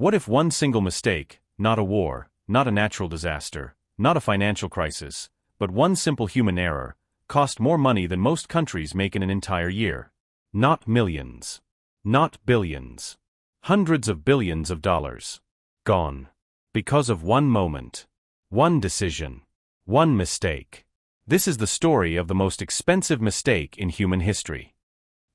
What if one single mistake, not a war, not a natural disaster, not a financial crisis, but one simple human error, cost more money than most countries make in an entire year? Not millions. Not billions. Hundreds of billions of dollars. Gone. Because of one moment. One decision. One mistake. This is the story of the most expensive mistake in human history.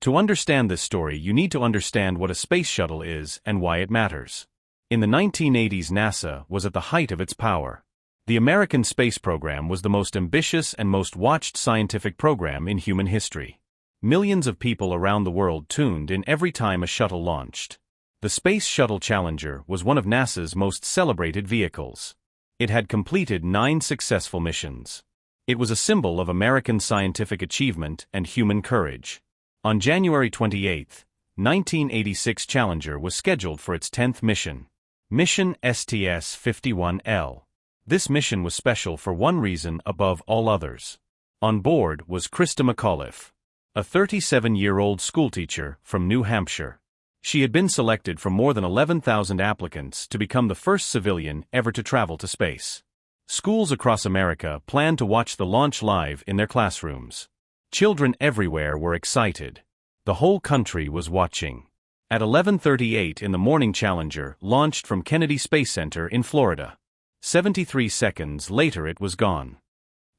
To understand this story, you need to understand what a space shuttle is and why it matters. In the 1980s, NASA was at the height of its power. The American space program was the most ambitious and most watched scientific program in human history. Millions of people around the world tuned in every time a shuttle launched. The Space Shuttle Challenger was one of NASA's most celebrated vehicles. It had completed 9 successful missions. It was a symbol of American scientific achievement and human courage. On January 28, 1986, Challenger was scheduled for its 10th mission. Mission STS-51L. This mission was special for one reason above all others. On board was Krista McAuliffe, a 37-year-old schoolteacher from New Hampshire. She had been selected from more than 11,000 applicants to become the first civilian ever to travel to space. Schools across America planned to watch the launch live in their classrooms. Children everywhere were excited. The whole country was watching. At 11:38 in the morning, Challenger launched from Kennedy Space Center in Florida. 73 seconds later it was gone.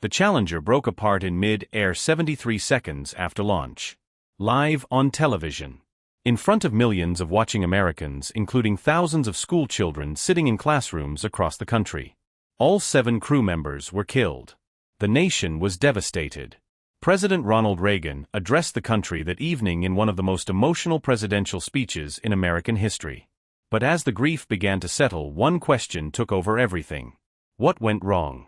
The Challenger broke apart in mid-air 73 seconds after launch. Live on television. In front of millions of watching Americans, including thousands of school children sitting in classrooms across the country. All 7 crew members were killed. The nation was devastated. President Ronald Reagan addressed the country that evening in one of the most emotional presidential speeches in American history. But as the grief began to settle, one question took over everything. What went wrong?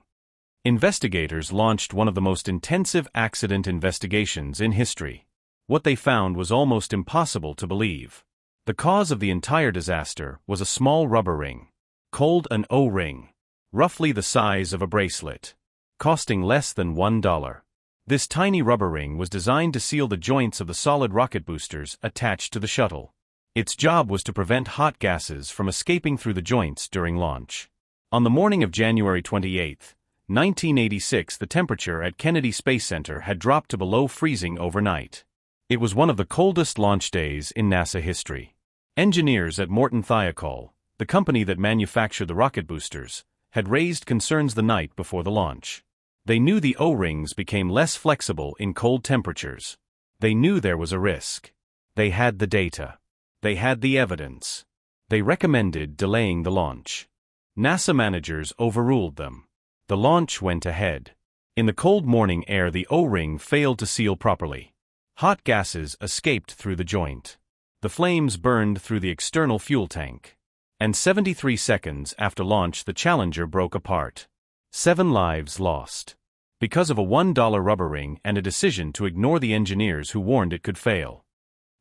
Investigators launched one of the most intensive accident investigations in history. What they found was almost impossible to believe. The cause of the entire disaster was a small rubber ring, called an O-ring, roughly the size of a bracelet, costing less than $1. This tiny rubber ring was designed to seal the joints of the solid rocket boosters attached to the shuttle. Its job was to prevent hot gases from escaping through the joints during launch. On the morning of January 28, 1986, the temperature at Kennedy Space Center had dropped to below freezing overnight. It was one of the coldest launch days in NASA history. Engineers at Morton Thiokol, the company that manufactured the rocket boosters, had raised concerns the night before the launch. They knew the O-rings became less flexible in cold temperatures. They knew there was a risk. They had the data. They had the evidence. They recommended delaying the launch. NASA managers overruled them. The launch went ahead. In the cold morning air, the O-ring failed to seal properly. Hot gases escaped through the joint. The flames burned through the external fuel tank. And 73 seconds after launch, the Challenger broke apart. 7 lives lost. Because of a $1 rubber ring and a decision to ignore the engineers who warned it could fail.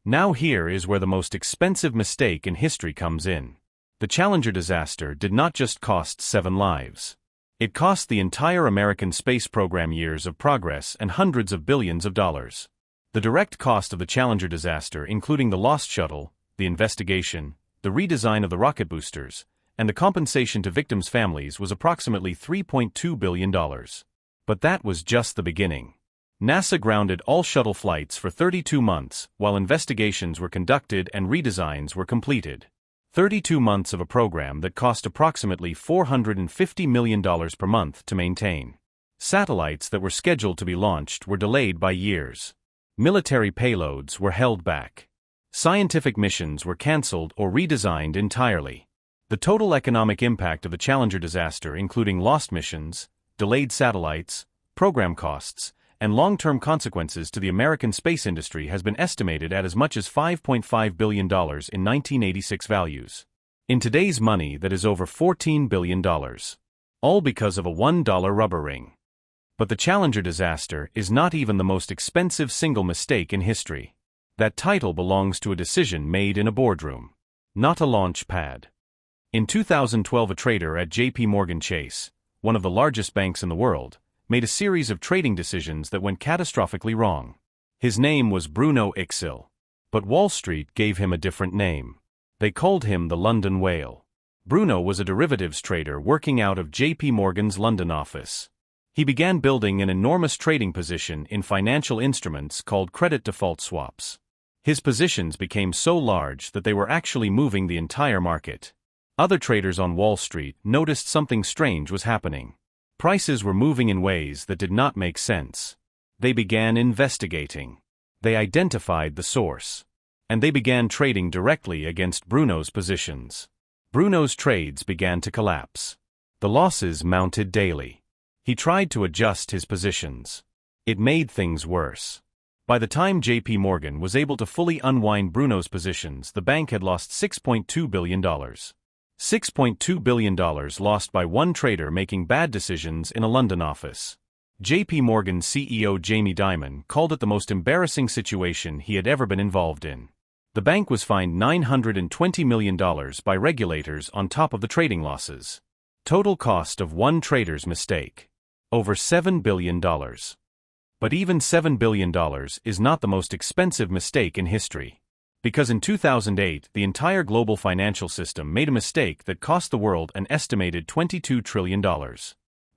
Now here is where the most expensive mistake in history comes in. The Challenger disaster did not just cost 7 lives. It cost the entire American space program years of progress and hundreds of billions of dollars. The direct cost of the Challenger disaster, including the lost shuttle, the investigation, the redesign of the rocket boosters, and the compensation to victims' families, was approximately $3.2 billion. But that was just the beginning. NASA grounded all shuttle flights for 32 months while investigations were conducted and redesigns were completed. 32 months of a program that cost approximately $450 million per month to maintain. Satellites that were scheduled to be launched were delayed by years. Military payloads were held back. Scientific missions were canceled or redesigned entirely. The total economic impact of the Challenger disaster, including lost missions, delayed satellites, program costs, and long-term consequences to the American space industry, has been estimated at as much as $5.5 billion in 1986 values. In today's money, that is over $14 billion. All because of a $1 rubber ring. But the Challenger disaster is not even the most expensive single mistake in history. That title belongs to a decision made in a boardroom, not a launch pad. In 2012, a trader at JPMorgan Chase, one of the largest banks in the world, made a series of trading decisions that went catastrophically wrong. His name was Bruno Iksil. But Wall Street gave him a different name. They called him the London Whale. Bruno was a derivatives trader working out of JPMorgan's London office. He began building an enormous trading position in financial instruments called credit default swaps. His positions became so large that they were actually moving the entire market. Other traders on Wall Street noticed something strange was happening. Prices were moving in ways that did not make sense. They began investigating. They identified the source. And they began trading directly against Bruno's positions. Bruno's trades began to collapse. The losses mounted daily. He tried to adjust his positions. It made things worse. By the time JPMorgan was able to fully unwind Bruno's positions, the bank had lost $6.2 billion. $6.2 billion lost by one trader making bad decisions in a London office. JPMorgan CEO Jamie Dimon called it the most embarrassing situation he had ever been involved in. The bank was fined $920 million by regulators on top of the trading losses. Total cost of one trader's mistake: over $7 billion. But even $7 billion is not the most expensive mistake in history. Because in 2008, the entire global financial system made a mistake that cost the world an estimated $22 trillion.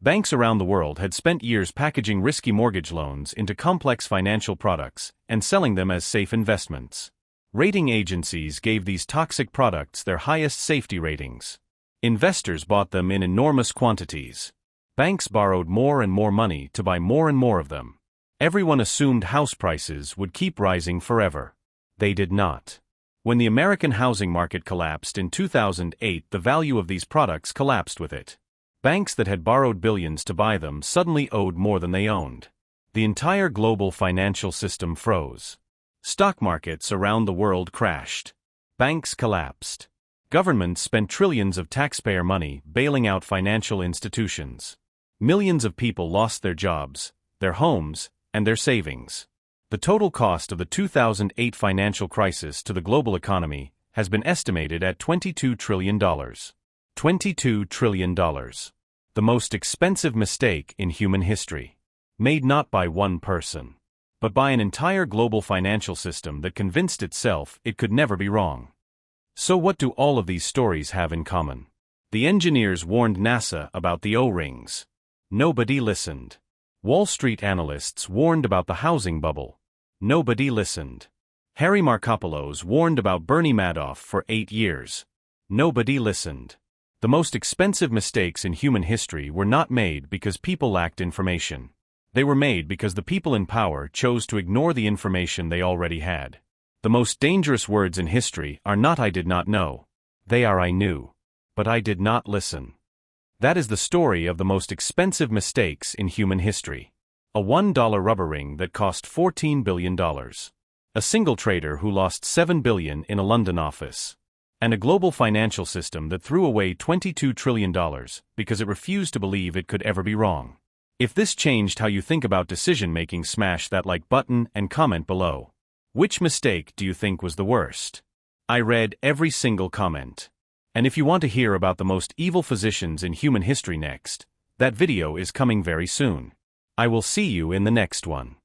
Banks around the world had spent years packaging risky mortgage loans into complex financial products and selling them as safe investments. Rating agencies gave these toxic products their highest safety ratings. Investors bought them in enormous quantities. Banks borrowed more and more money to buy more and more of them. Everyone assumed house prices would keep rising forever. They did not. When the American housing market collapsed in 2008, the value of these products collapsed with it. Banks that had borrowed billions to buy them suddenly owed more than they owned. The entire global financial system froze. Stock markets around the world crashed. Banks collapsed. Governments spent trillions of taxpayer money bailing out financial institutions. Millions of people lost their jobs, their homes, and their savings. The total cost of the 2008 financial crisis to the global economy has been estimated at $22 trillion. $22 trillion. The most expensive mistake in human history. Made not by one person, but by an entire global financial system that convinced itself it could never be wrong. So what do all of these stories have in common? The engineers warned NASA about the O-rings. Nobody listened. Wall Street analysts warned about the housing bubble. Nobody listened. Harry Markopolos warned about Bernie Madoff for 8 years. Nobody listened. The most expensive mistakes in human history were not made because people lacked information. They were made because the people in power chose to ignore the information they already had. The most dangerous words in history are not "I did not know." They are "I knew, but I did not listen." That is the story of the most expensive mistakes in human history. A $1 rubber ring that cost $14 billion. A single trader who lost $7 billion in a London office. And a global financial system that threw away $22 trillion because it refused to believe it could ever be wrong. If this changed how you think about decision-making, smash that like button and comment below. Which mistake do you think was the worst? I read every single comment. And if you want to hear about the most evil physicians in human history next, that video is coming very soon. I will see you in the next one.